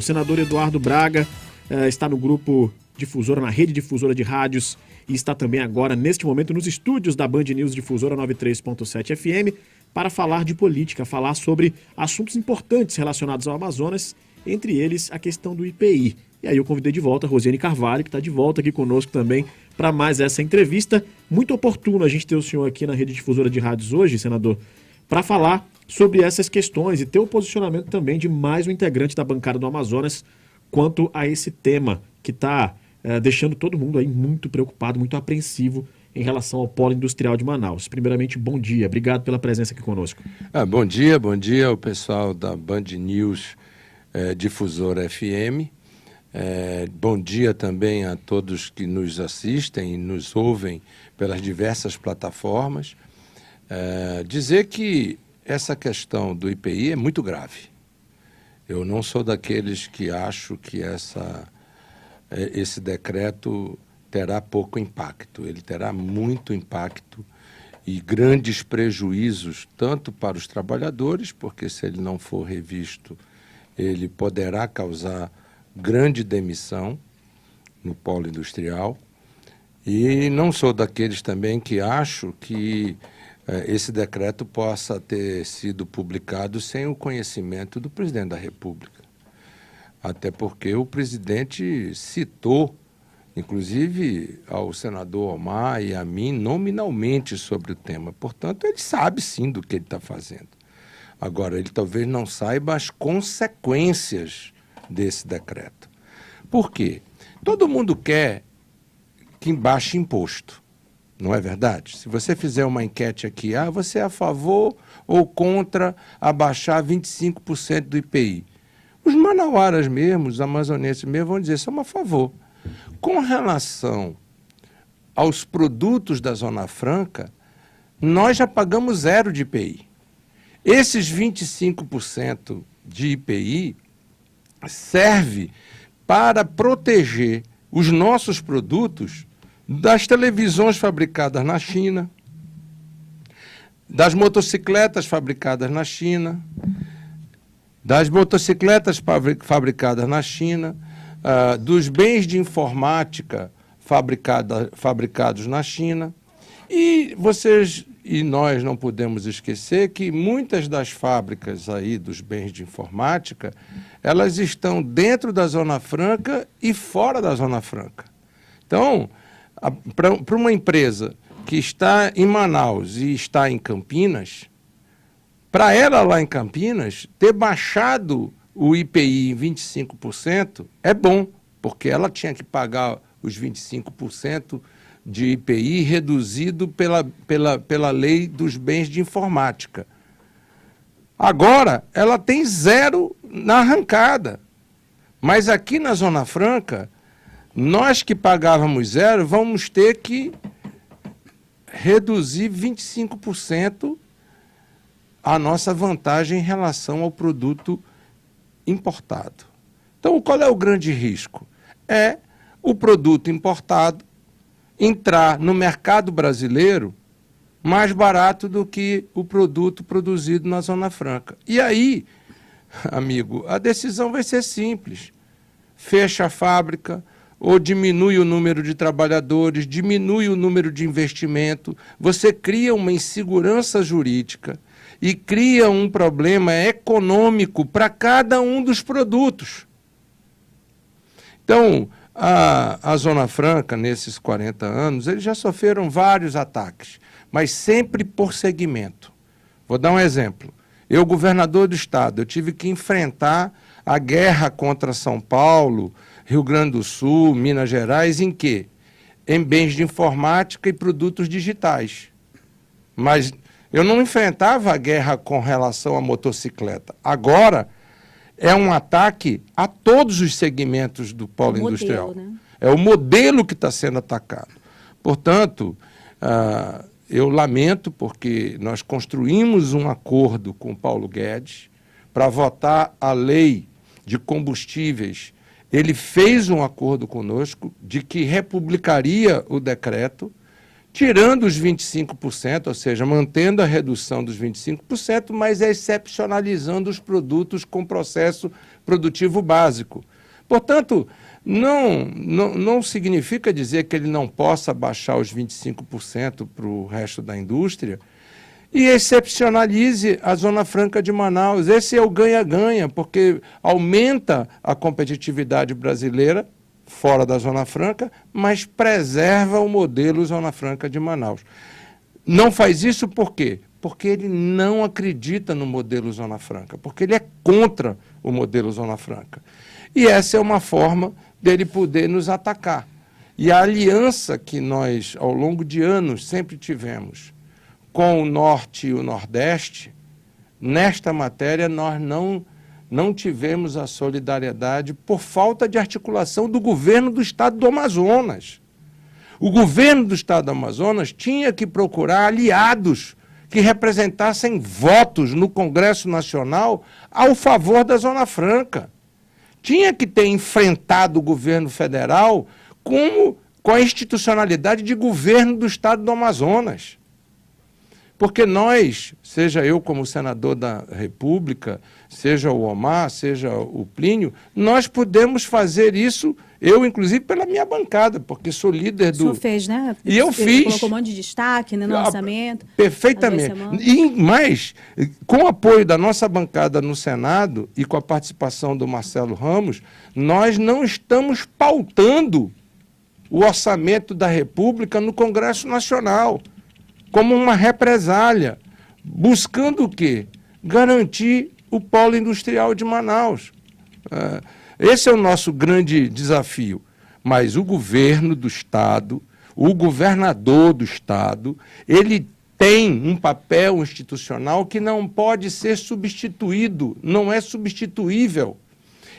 O senador Eduardo Braga está no grupo Difusora, na rede difusora de rádios, e está também agora, neste momento, nos estúdios da Band News Difusora 93.7 FM, para falar de política, falar sobre assuntos importantes relacionados ao Amazonas, entre eles a questão do IPI. E aí eu convidei de volta a Rosiane Carvalho, que está de volta aqui conosco também para mais essa entrevista. Muito oportuno a gente ter o senhor aqui na rede difusora de rádios hoje, senador, para falar sobre essas questões e ter o posicionamento também de mais um integrante da bancada do Amazonas quanto a esse tema que está deixando todo mundo aí muito preocupado, muito apreensivo em relação ao polo industrial de Manaus. Primeiramente, bom dia. Obrigado pela presença aqui conosco. Bom dia ao pessoal da Band News Difusora FM. Bom dia também a todos que nos assistem e nos ouvem pelas diversas plataformas. Dizer que essa questão do IPI é muito grave. Eu não sou daqueles que acham que esse decreto terá pouco impacto. Ele terá muito impacto e grandes prejuízos, tanto para os trabalhadores, porque se ele não for revisto, ele poderá causar grande demissão no polo industrial. E não sou daqueles também que acham que esse decreto possa ter sido publicado sem o conhecimento do presidente da República. Até porque o presidente citou, inclusive ao senador Omar e a mim, nominalmente sobre o tema. Portanto, ele sabe sim do que ele está fazendo. Agora, ele talvez não saiba as consequências desse decreto. Por quê? Todo mundo quer que baixe imposto. Não é verdade? Se você fizer uma enquete aqui, você é a favor ou contra abaixar 25% do IPI? Os manauaras mesmo, os amazonenses mesmo vão dizer, somos a favor. Com relação aos produtos da Zona Franca, nós já pagamos 0 de IPI. Esses 25% de IPI serve para proteger os nossos produtos das televisões fabricadas na China, das motocicletas fabricadas na China, dos bens de informática fabricados na China. E vocês e nós não podemos esquecer que muitas das fábricas aí dos bens de informática, elas estão dentro da Zona Franca e fora da Zona Franca. Então, para uma empresa que está em Manaus e está em Campinas, para ela lá em Campinas, ter baixado o IPI em 25% é bom, porque ela tinha que pagar os 25% de IPI reduzido pela lei dos bens de informática. Agora, ela tem 0 na arrancada. Mas aqui na Zona Franca, nós que pagávamos 0, vamos ter que reduzir 25% a nossa vantagem em relação ao produto importado. Então, qual é o grande risco? É o produto importado entrar no mercado brasileiro mais barato do que o produto produzido na Zona Franca. E aí, amigo, a decisão vai ser simples. Fecha a fábrica, ou diminui o número de trabalhadores, diminui o número de investimento, você cria uma insegurança jurídica e cria um problema econômico para cada um dos produtos. Então, a Zona Franca, nesses 40 anos, eles já sofreram vários ataques, mas sempre por segmento. Vou dar um exemplo. Eu, governador do estado, eu tive que enfrentar a guerra contra São Paulo, Rio Grande do Sul, Minas Gerais, em quê? Em bens de informática e produtos digitais. Mas eu não enfrentava a guerra com relação à motocicleta. Agora, é um ataque a todos os segmentos do polo industrial. Né? É o modelo que está sendo atacado. Portanto, eu lamento porque nós construímos um acordo com o Paulo Guedes para votar a lei de combustíveis. Ele fez um acordo conosco de que republicaria o decreto, tirando os 25%, ou seja, mantendo a redução dos 25%, mas excepcionalizando os produtos com processo produtivo básico. Portanto, não significa dizer que ele não possa baixar os 25% para o resto da indústria e excepcionalize a Zona Franca de Manaus. Esse é o ganha-ganha, porque aumenta a competitividade brasileira fora da Zona Franca, mas preserva o modelo Zona Franca de Manaus. Não faz isso por quê? Porque ele não acredita no modelo Zona Franca, porque ele é contra o modelo Zona Franca. E essa é uma forma dele poder nos atacar. E a aliança que nós, ao longo de anos, sempre tivemos com o Norte e o Nordeste, nesta matéria nós não tivemos a solidariedade por falta de articulação do governo do Estado do Amazonas. O governo do Estado do Amazonas tinha que procurar aliados que representassem votos no Congresso Nacional ao favor da Zona Franca. Tinha que ter enfrentado o governo federal com a institucionalidade de governo do Estado do Amazonas. Porque nós, seja eu como senador da República, seja o Omar, seja o Plínio, nós podemos fazer isso, eu inclusive pela minha bancada, porque sou líder do... O senhor fez, né? E eu fiz. Colocou um monte de destaque, né, no orçamento. Perfeitamente. Mas, com o apoio da nossa bancada no Senado e com a participação do Marcelo Ramos, nós não estamos pautando o orçamento da República no Congresso Nacional como uma represália, buscando o quê? Garantir o polo industrial de Manaus. Esse é o nosso grande desafio. Mas o governo do Estado, o governador do Estado, ele tem um papel institucional que não pode ser substituído, não é substituível.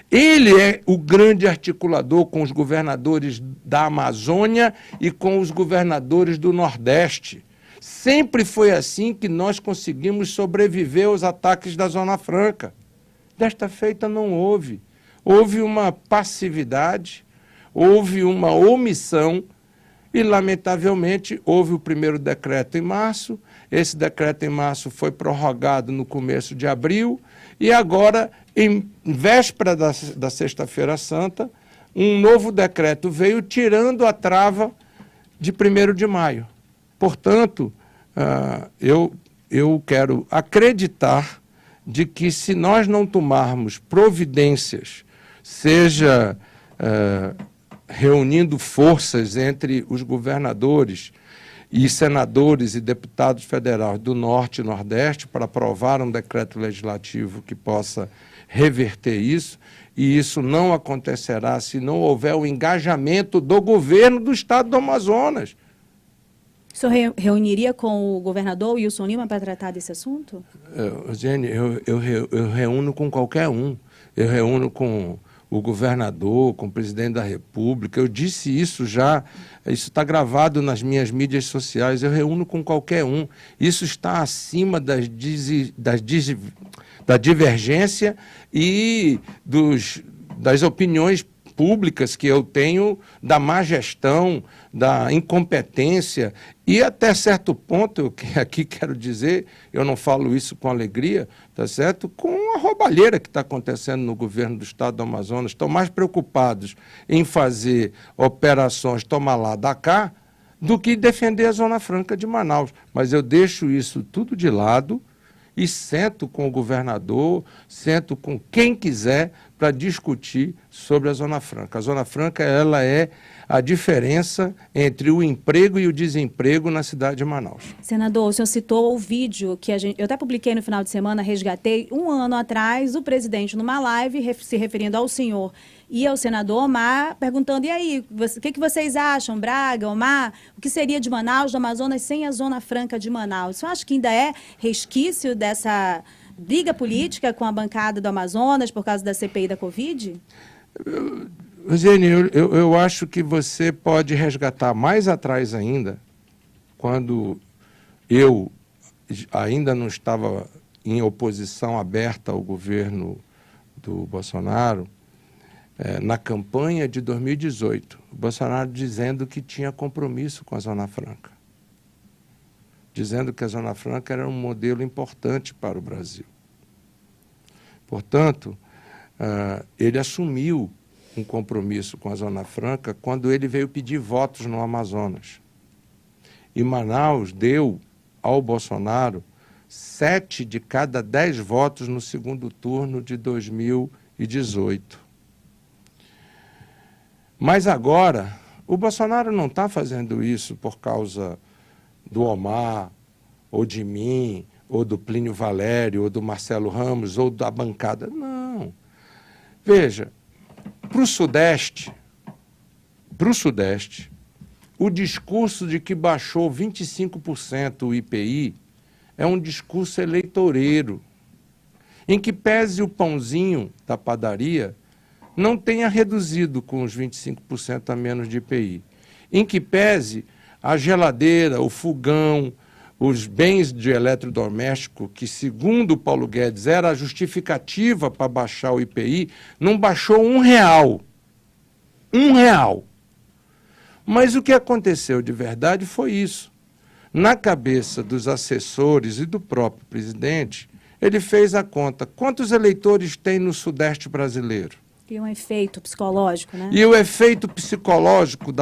Ele é o grande articulador com os governadores da Amazônia e com os governadores do Nordeste. Sempre foi assim que nós conseguimos sobreviver aos ataques da Zona Franca. Desta feita não houve. Houve uma passividade, houve uma omissão e, lamentavelmente, houve o primeiro decreto em março. Esse decreto em março foi prorrogado no começo de abril e agora, em véspera da Sexta-feira Santa, um novo decreto veio tirando a trava de 1º de maio. Portanto, eu quero acreditar de que se nós não tomarmos providências, seja reunindo forças entre os governadores e senadores e deputados federais do Norte e Nordeste para aprovar um decreto legislativo que possa reverter isso, e isso não acontecerá se não houver o engajamento do governo do Estado do Amazonas. O senhor reuniria com o governador Wilson Lima para tratar desse assunto? Jane, eu reúno com qualquer um. Eu reúno com o governador, com o presidente da República. Eu disse isso já, isso está gravado nas minhas mídias sociais. Eu reúno com qualquer um. Isso está acima da divergência e das opiniões públicas que eu tenho da má gestão, da incompetência e até certo ponto, eu aqui quero dizer, eu não falo isso com alegria, tá certo? Com a roubalheira que está acontecendo no governo do Estado do Amazonas. Estão mais preocupados em fazer operações toma lá, dá cá, do que defender a Zona Franca de Manaus. Mas eu deixo isso tudo de lado e sento com o governador, sento com quem quiser para discutir sobre a Zona Franca. A Zona Franca, ela é a diferença entre o emprego e o desemprego na cidade de Manaus. Senador, o senhor citou o vídeo que eu até publiquei no final de semana, resgatei, 1 ano atrás, o presidente numa live, se referindo ao senhor e ao senador Omar, perguntando, e aí, o que vocês acham, Braga, Omar, o que seria de Manaus, do Amazonas, sem a Zona Franca de Manaus? O senhor acha que ainda é resquício dessa briga política com a bancada do Amazonas por causa da CPI da Covid? Eugênio, eu acho que você pode resgatar mais atrás ainda, quando eu ainda não estava em oposição aberta ao governo do Bolsonaro, na campanha de 2018, o Bolsonaro dizendo que tinha compromisso com a Zona Franca. dizendo que a Zona Franca era um modelo importante para o Brasil. Portanto, ele assumiu um compromisso com a Zona Franca quando ele veio pedir votos no Amazonas. E Manaus deu ao Bolsonaro 7 de cada 10 votos no segundo turno de 2018. Mas agora, o Bolsonaro não está fazendo isso por causa do Omar, ou de mim, ou do Plínio Valério, ou do Marcelo Ramos, ou da bancada. Não. Veja, para o Sudeste, o discurso de que baixou 25% o IPI é um discurso eleitoreiro, em que pese o pãozinho da padaria não tenha reduzido com os 25% a menos de IPI, em que pese a geladeira, o fogão, os bens de eletrodoméstico, que segundo o Paulo Guedes era a justificativa para baixar o IPI, não baixou R$1. R$1. Mas o que aconteceu de verdade foi isso. Na cabeça dos assessores e do próprio presidente, ele fez a conta. Quantos eleitores tem no Sudeste brasileiro? E um efeito psicológico, né? E o efeito psicológico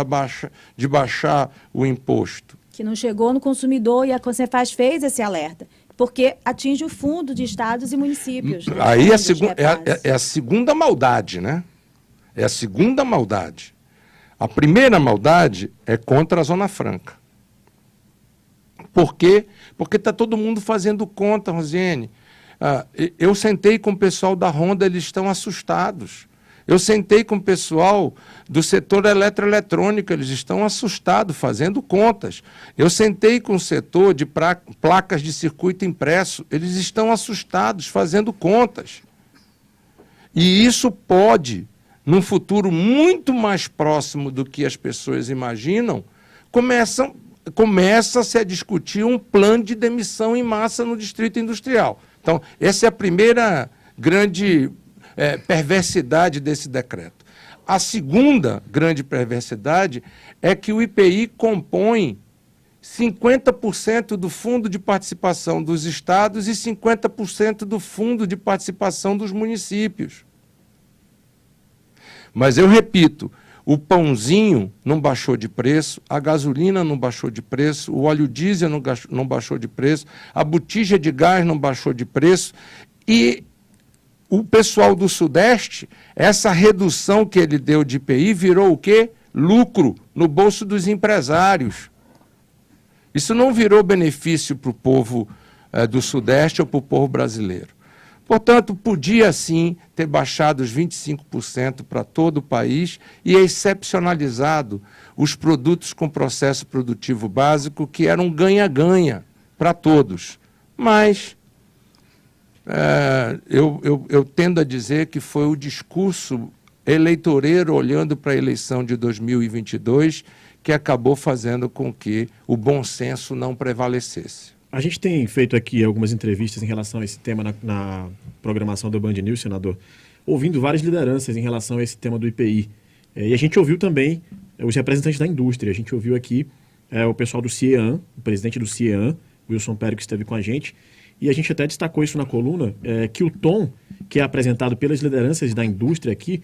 de baixar o imposto. Que não chegou no consumidor e a Concefaz fez esse alerta, porque atinge o fundo de estados e municípios. Né? Aí é a segunda maldade, né? É a segunda maldade. A primeira maldade é contra a Zona Franca. Por quê? Porque está todo mundo fazendo conta, Rosiane. Eu sentei com o pessoal da Honda, eles estão assustados. Eu sentei com o pessoal do setor eletroeletrônica, eles estão assustados, fazendo contas. Eu sentei com o setor de placas de circuito impresso, eles estão assustados, fazendo contas. E isso pode, num futuro muito mais próximo do que as pessoas imaginam, começa-se a discutir um plano de demissão em massa no Distrito Industrial. Então, essa é a primeira grande perversidade desse decreto. A segunda grande perversidade é que o IPI compõe 50% do fundo de participação dos estados e 50% do fundo de participação dos municípios. Mas eu repito, o pãozinho não baixou de preço, a gasolina não baixou de preço, o óleo diesel não baixou de preço, a botija de gás não baixou de preço e o pessoal do Sudeste, essa redução que ele deu de IPI virou o quê? Lucro no bolso dos empresários. Isso não virou benefício para o povo do Sudeste ou para o povo brasileiro. Portanto, podia sim ter baixado os 25% para todo o país e excepcionalizado os produtos com processo produtivo básico, que era um ganha-ganha para todos. Mas eu tendo a dizer que foi o discurso eleitoreiro olhando para a eleição de 2022 que acabou fazendo com que o bom senso não prevalecesse. A gente tem feito aqui algumas entrevistas em relação a esse tema na programação do Band News, senador, ouvindo várias lideranças em relação a esse tema do IPI. E a gente ouviu também os representantes da indústria. A gente ouviu aqui o pessoal do CIEAN, o presidente do CIEAN, Wilson Pério, que esteve com a gente. E a gente até destacou isso na coluna, que o tom que é apresentado pelas lideranças da indústria aqui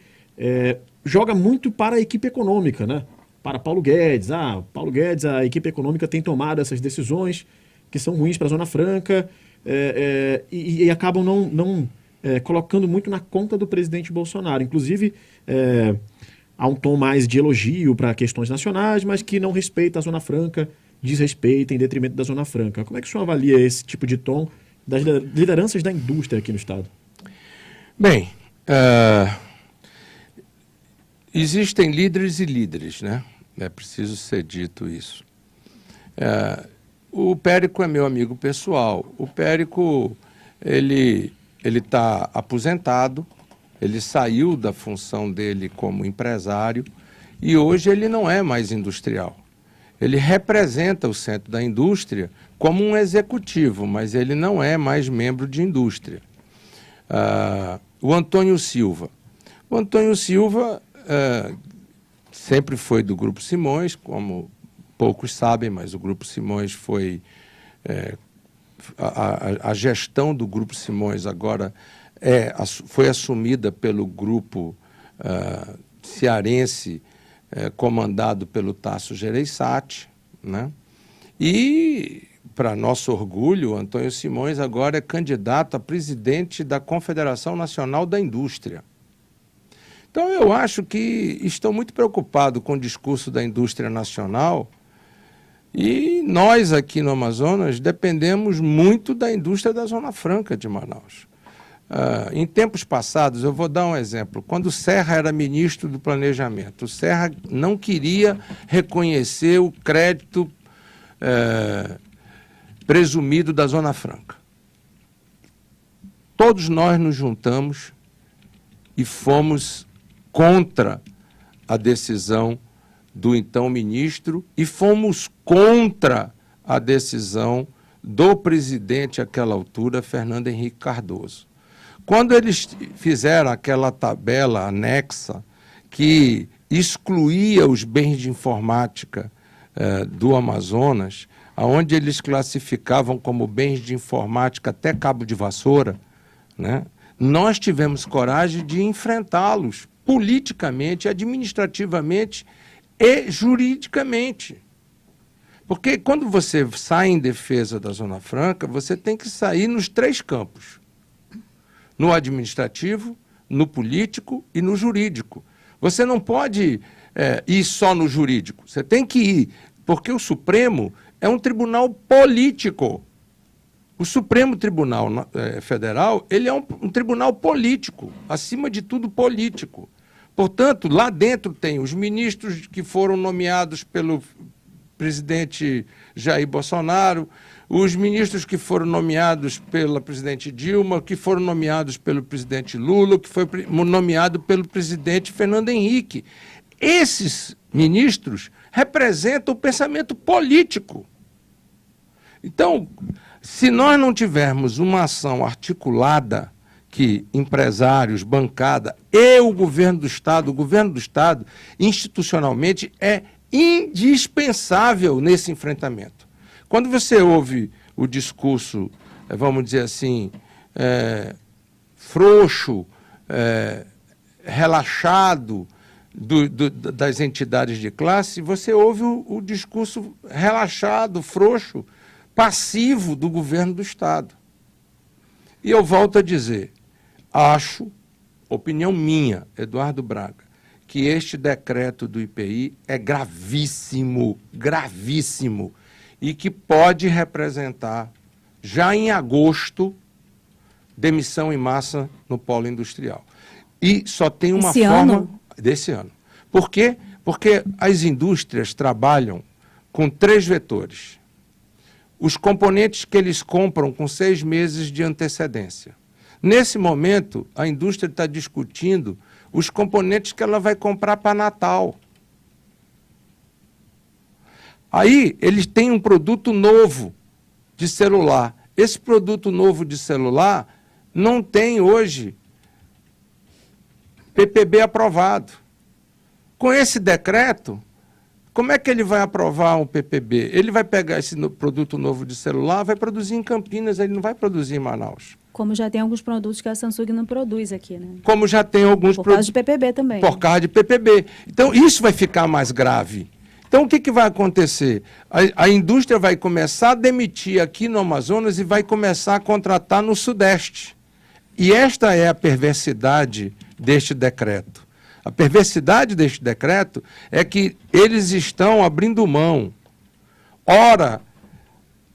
joga muito para a equipe econômica, né? Para Paulo Guedes. Paulo Guedes, a equipe econômica tem tomado essas decisões que são ruins para a Zona Franca e acabam não colocando muito na conta do presidente Bolsonaro. Inclusive, há um tom mais de elogio para questões nacionais, mas que não respeita a Zona Franca, desrespeita em detrimento da Zona Franca. Como é que o senhor avalia esse tipo de tom das lideranças da indústria aqui no Estado? Bem, existem líderes e líderes, né? É preciso ser dito isso. O Périco é meu amigo pessoal. O Périco, ele está aposentado, ele saiu da função dele como empresário e hoje ele não é mais industrial. Ele representa o centro da indústria como um executivo, mas ele não é mais membro de indústria. O Antônio Silva. O Antônio Silva sempre foi do Grupo Simões, como poucos sabem, mas o Grupo Simões foi a gestão do Grupo Simões agora foi assumida pelo grupo cearense, comandado pelo Tasso Gereissati, né? E, para nosso orgulho, Antônio Simões agora é candidato a presidente da Confederação Nacional da Indústria. Então, eu acho que estou muito preocupado com o discurso da indústria nacional e nós, aqui no Amazonas, dependemos muito da indústria da Zona Franca de Manaus. Em tempos passados, eu vou dar um exemplo. Quando o Serra era ministro do Planejamento, o Serra não queria reconhecer o crédito presumido da Zona Franca. Todos nós nos juntamos e fomos contra a decisão do então ministro e fomos contra a decisão do presidente àquela altura, Fernando Henrique Cardoso. Quando eles fizeram aquela tabela anexa que excluía os bens de informática do Amazonas, onde eles classificavam como bens de informática até cabo de vassoura, né? Nós tivemos coragem de enfrentá-los politicamente, administrativamente e juridicamente. Porque quando você sai em defesa da Zona Franca, você tem que sair nos 3 campos. No administrativo, no político e no jurídico. Você não pode ir só no jurídico, você tem que ir, porque o Supremo é um tribunal político. O Supremo Tribunal Federal, ele é um tribunal político, acima de tudo político. Portanto, lá dentro tem os ministros que foram nomeados pelo presidente Jair Bolsonaro, os ministros que foram nomeados pela presidente Dilma, que foram nomeados pelo presidente Lula, que foi nomeado pelo presidente Fernando Henrique. Esses ministros representam o pensamento político. Então, se nós não tivermos uma ação articulada, que empresários, bancada e o governo do Estado institucionalmente é indispensável nesse enfrentamento. Quando você ouve o discurso, vamos dizer assim, frouxo, relaxado das entidades de classe, você ouve o discurso relaxado, frouxo, passivo do governo do Estado. E eu volto a dizer, acho, opinião minha, Eduardo Braga, que este decreto do IPI é gravíssimo, gravíssimo, e que pode representar, já em agosto, demissão em massa no polo industrial. E só tem uma forma desse ano. Por quê? Porque as indústrias trabalham com 3 vetores. Os componentes que eles compram com 6 meses de antecedência. Nesse momento, a indústria está discutindo os componentes que ela vai comprar para Natal. Aí, eles têm um produto novo de celular. Esse produto novo de celular não tem hoje PPB aprovado. Com esse decreto, como é que ele vai aprovar um PPB? Ele vai pegar esse produto novo de celular, vai produzir em Campinas, ele não vai produzir em Manaus. Como já tem alguns produtos que a Samsung não produz aqui, né? Como já tem alguns produtos... Por causa de PPB também. Por causa de PPB. Então, isso vai ficar mais grave. Então, o que vai acontecer? A indústria vai começar a demitir aqui no Amazonas e vai começar a contratar no Sudeste. E esta é a perversidade deste decreto. A perversidade deste decreto é que eles estão abrindo mão, ora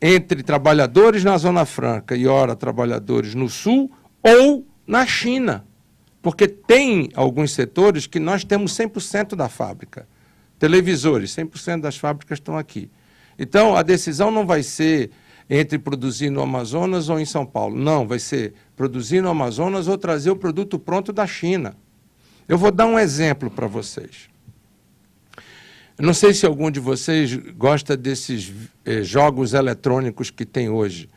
entre trabalhadores na Zona Franca e ora trabalhadores no Sul ou na China. Porque tem alguns setores que nós temos 100% da fábrica. Televisores, 100% das fábricas estão aqui. Então, a decisão não vai ser entre produzir no Amazonas ou em São Paulo. Não, vai ser produzir no Amazonas ou trazer o produto pronto da China. Eu vou dar um exemplo para vocês. Eu não sei se algum de vocês gosta desses jogos eletrônicos que tem hoje.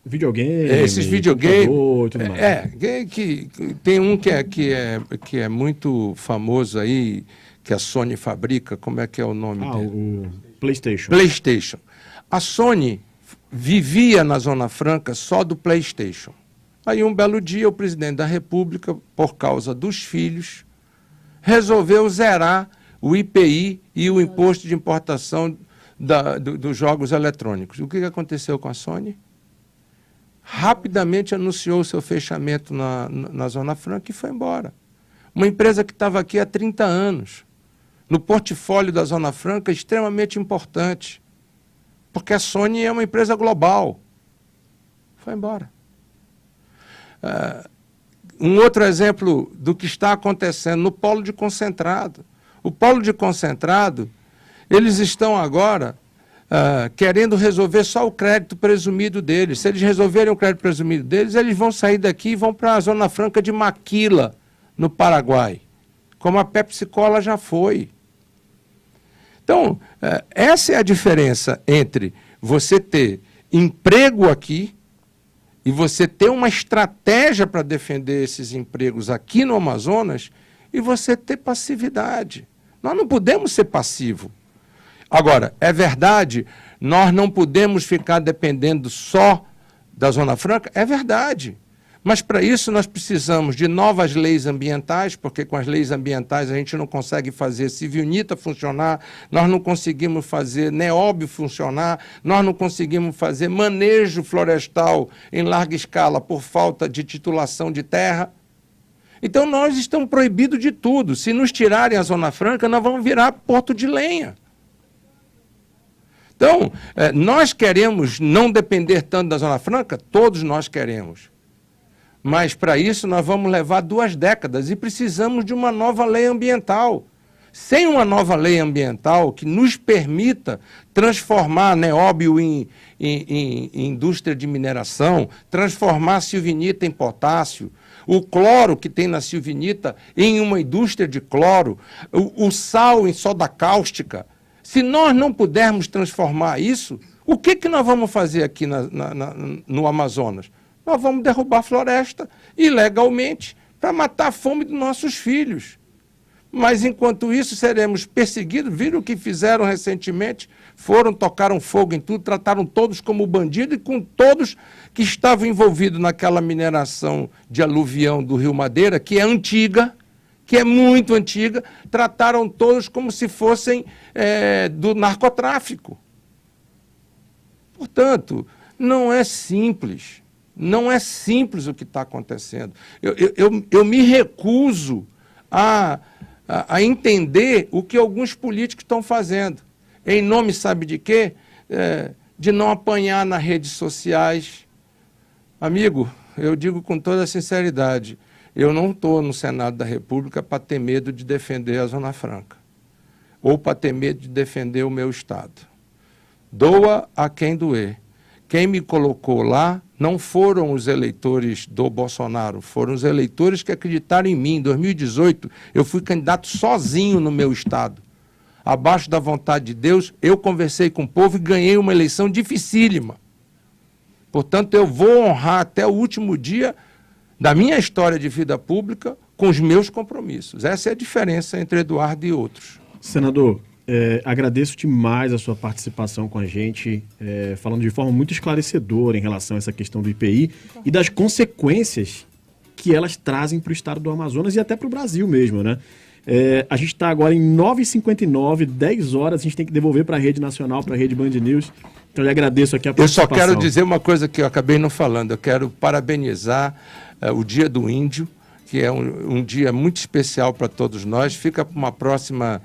Videogame, esses videogames. Que tem um que é muito famoso aí, que a Sony fabrica. Como é que é o nome dele? O PlayStation. PlayStation. A Sony vivia na Zona Franca só do PlayStation. Aí um belo dia o presidente da República, por causa dos filhos, resolveu zerar o IPI e o imposto de importação dos jogos eletrônicos. O que aconteceu com a Sony? Rapidamente anunciou o seu fechamento na Zona Franca e foi embora. Uma empresa que estava aqui há 30 anos, no portfólio da Zona Franca, extremamente importante, porque a Sony é uma empresa global. Foi embora. Um outro exemplo do que está acontecendo no polo de concentrado. O polo de concentrado, eles estão agora querendo resolver só o crédito presumido deles. Se eles resolverem o crédito presumido deles, eles vão sair daqui e vão para a Zona Franca de Maquila, no Paraguai, como a Pepsi-Cola já foi. Então, essa é a diferença entre você ter emprego aqui e você ter uma estratégia para defender esses empregos aqui no Amazonas e você ter passividade. Nós não podemos ser passivos. Agora, é verdade, nós não podemos ficar dependendo só da Zona Franca? É verdade. Mas, para isso, nós precisamos de novas leis ambientais, porque com as leis ambientais a gente não consegue fazer Civilnita funcionar, nós não conseguimos fazer Neóbio funcionar, nós não conseguimos fazer manejo florestal em larga escala por falta de titulação de terra. Então, nós estamos proibidos de tudo. Se nos tirarem a Zona Franca, nós vamos virar porto de lenha. Então, nós queremos não depender tanto da Zona Franca? Todos nós queremos. Mas, para isso, nós vamos levar 2 décadas e precisamos de uma nova lei ambiental. Sem uma nova lei ambiental que nos permita transformar Neóbio em indústria de mineração, transformar a Silvinita em potássio, o cloro que tem na Silvinita em uma indústria de cloro, o sal em soda cáustica. Se nós não pudermos transformar isso, o que nós vamos fazer aqui no Amazonas? Nós vamos derrubar a floresta ilegalmente para matar a fome dos nossos filhos. Mas, enquanto isso, seremos perseguidos. Viram o que fizeram recentemente? Tocaram fogo em tudo, trataram todos como bandido e com todos que estavam envolvidos naquela mineração de aluvião do Rio Madeira, que é antiga, que é muito antiga, trataram todos como se fossem do narcotráfico. Portanto, não é simples. Não é simples o que está acontecendo. Eu me recuso a entender o que alguns políticos estão fazendo. Em nome, sabe de quê? De não apanhar nas redes sociais. Amigo, eu digo com toda a sinceridade, eu não estou no Senado da República para ter medo de defender a Zona Franca, ou para ter medo de defender o meu Estado. Doa a quem doer. Quem me colocou lá não foram os eleitores do Bolsonaro, foram os eleitores que acreditaram em mim. Em 2018, eu fui candidato sozinho no meu estado. Abaixo da vontade de Deus, eu conversei com o povo e ganhei uma eleição dificílima. Portanto, eu vou honrar até o último dia da minha história de vida pública com os meus compromissos. Essa é a diferença entre Eduardo e outros. Senador, agradeço demais a sua participação com a gente, falando de forma muito esclarecedora em relação a essa questão do IPI e das consequências que elas trazem para o estado do Amazonas e até para o Brasil mesmo, né? A gente está agora em 9h59, 10 horas, a gente tem que devolver para a Rede Nacional, para a Rede Band News. Então, eu lhe agradeço aqui a participação. Eu só quero dizer uma coisa que eu acabei não falando. Eu quero parabenizar o Dia do Índio, que é um dia muito especial para todos nós. Fica para uma próxima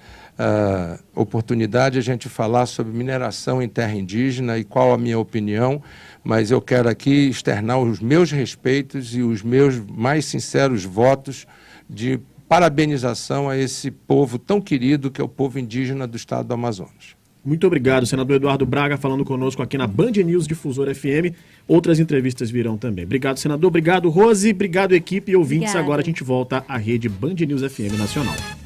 oportunidade a gente falar sobre mineração em terra indígena e qual a minha opinião, mas eu quero aqui externar os meus respeitos e os meus mais sinceros votos de parabenização a esse povo tão querido que é o povo indígena do estado do Amazonas. Muito obrigado, senador Eduardo Braga, falando conosco aqui na Band News Difusora FM. Outras entrevistas virão também. Obrigado, senador. Obrigado, Rose. Obrigado, equipe e ouvintes. Obrigada. Agora a gente volta à Rede Band News FM Nacional.